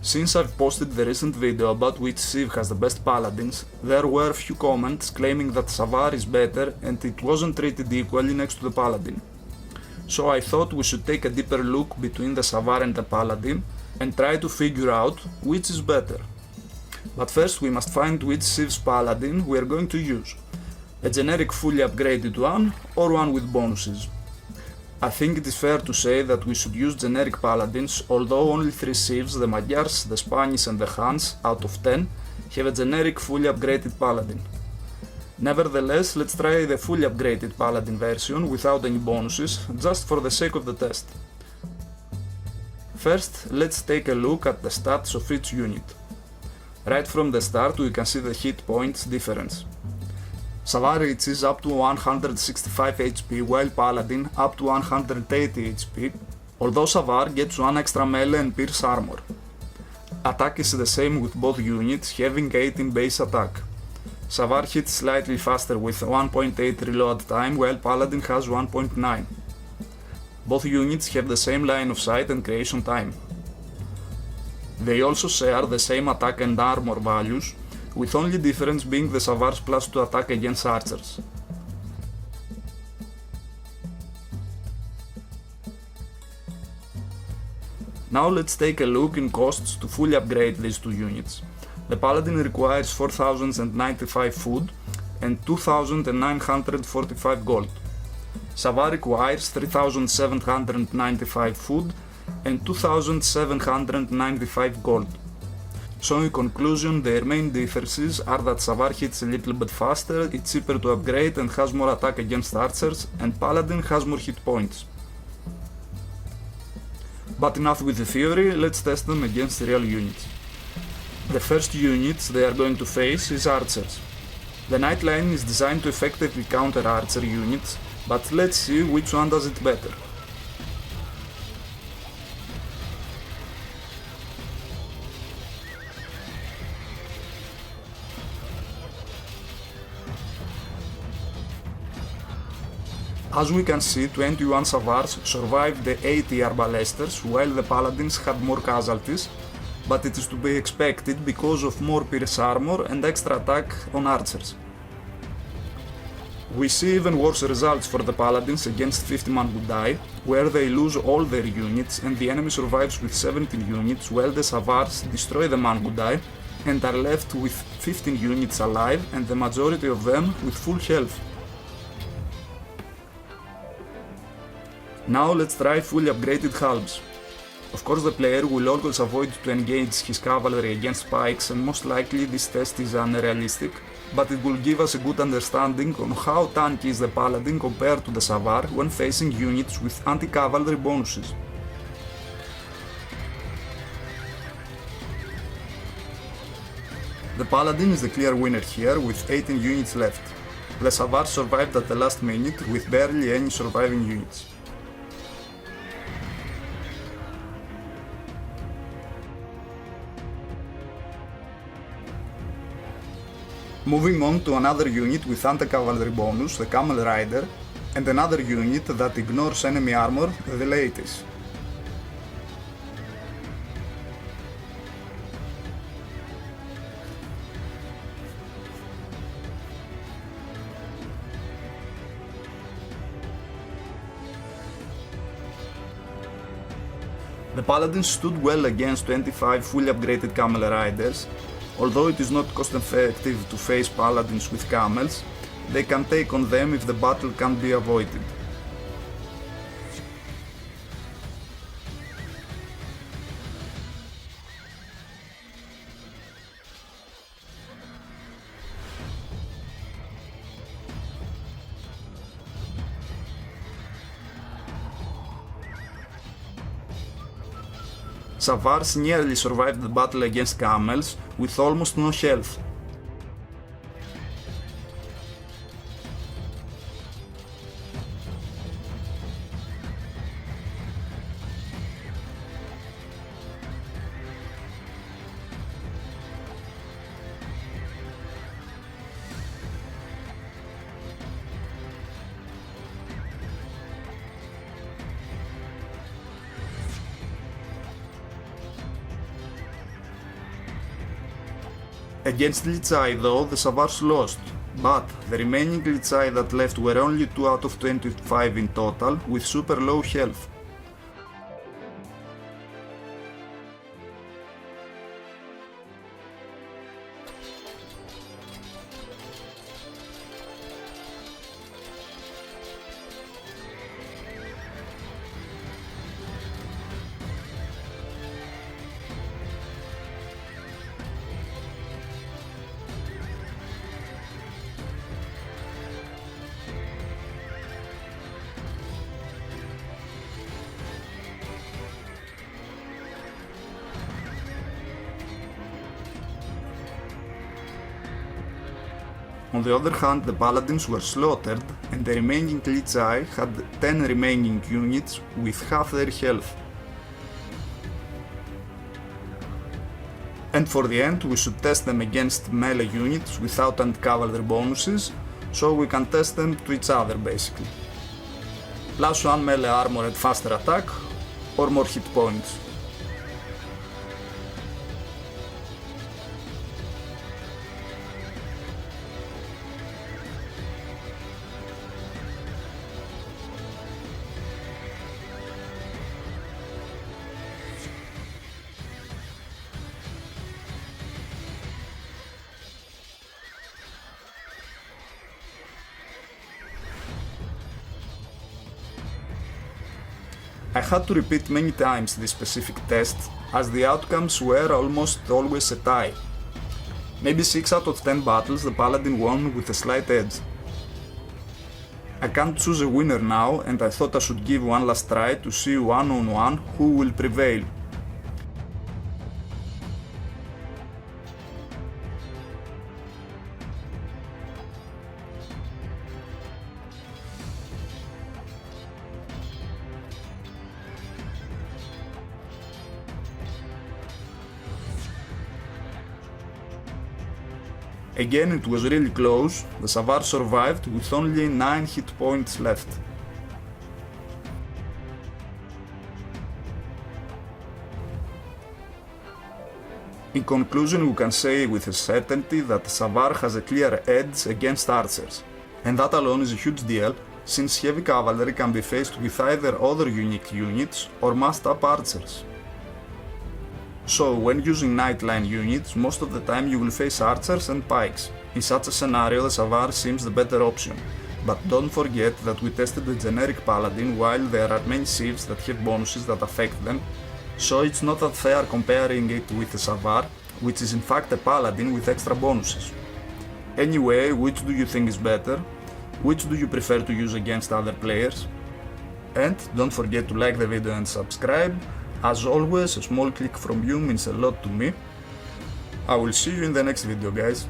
Since I've posted the recent video about which civ has the best paladins, there were few comments claiming that Savar is better and it wasn't treated equally next to the paladin. So I thought we should take a deeper look between the Savar and the paladin and try to figure out which is better. But first we must find which civs paladin we are going to use. A generic fully upgraded one or one with bonuses. I think it is fair to say that we should use generic paladins, although only 3 civs, the Magyars, the Spanish and the Huns, out of 10, have a generic fully upgraded paladin. Nevertheless, let's try the fully upgraded paladin version without any bonuses, just for the sake of the test. First, let's take a look at the stats of each unit. Right from the start we can see the hit points difference. Savar reaches up to 165 HP while Paladin up to 180 HP, although Savar gets 1 extra melee and pierce armor. Attack is the same with both units, having 18 base attack. Savar hits slightly faster with 1.8 reload time while Paladin has 1.9. Both units have the same line of sight and creation time. They also share the same attack and armor values, with only difference being the Savar's +2 attack against archers. Now let's take a look in costs to fully upgrade these two units. The Paladin requires 4095 food and 2945 gold. Savar requires 3795 food and 2795 gold. So in conclusion, their main differences are that Savar hits a little bit faster, it's cheaper to upgrade and has more attack against archers, and Paladin has more hit points. But enough with the theory, let's test them against real units. The first units they are going to face is archers. The Knight line is designed to effectively counter archer units, but let's see which one does it better. As we can see, 21 Savars survived the 80 Arbalesters, while the Paladins had more casualties, but it is to be expected because of more pierce armor and extra attack on archers. We see even worse results for the Paladins against 50-man who die, where they lose all their units and the enemy survives with 17 units, while the Savars destroy the man who die and are left with 15 units alive and the majority of them with full health. Now let's try fully upgraded halbs. Of course the player will always avoid to engage his cavalry against spikes and most likely this test is unrealistic, but it will give us a good understanding on how tanky is the Paladin compared to the Savar when facing units with anti-cavalry bonuses. The Paladin is the clear winner here with 18 units left. The Savar survived at the last minute with barely any surviving units. Moving on to another unit with anti-cavalry bonus, the Camel Rider, and another unit that ignores enemy armor, the Ladies. The Paladins stood well against 25 fully upgraded Camel Riders. Although it is not cost effective to face Paladins with Camels, they can take on them if the battle can't be avoided. Savars nearly survived the battle against Camels with almost no health. Against Lichai though, the Savars lost, but the remaining Lichai that left were only 2 out of 25 in total, with super low health. On the other hand, the Paladins were slaughtered, and the remaining Lichai had 10 remaining units with half their health. And for the end, we should test them against melee units without anti-cavalry bonuses, so we can test them to each other basically. +1 melee armor and faster attack, or more hit points. I had to repeat many times this specific test, as the outcomes were almost always a tie. Maybe 6 out of 10 battles the Paladin won with a slight edge. I can't choose a winner now, and I thought I should give one last try to see one-on-one who will prevail. Again, it was really close. The Savar survived with only 9 hit points left. In conclusion, we can say with a certainty that Savar has a clear edge against archers, and that alone is a huge deal, since heavy cavalry can be faced with either other unique units or massed up archers. So, when using Nightline units, most of the time you will face archers and pikes. In such a scenario, the Savar seems the better option. But don't forget that we tested the generic Paladin, while there are many civs that have bonuses that affect them, so it's not that fair comparing it with the Savar, which is in fact a Paladin with extra bonuses. Anyway, which do you think is better? Which do you prefer to use against other players? And don't forget to like the video and subscribe. As always, a small click from you means a lot to me. I will see you in the next video, guys.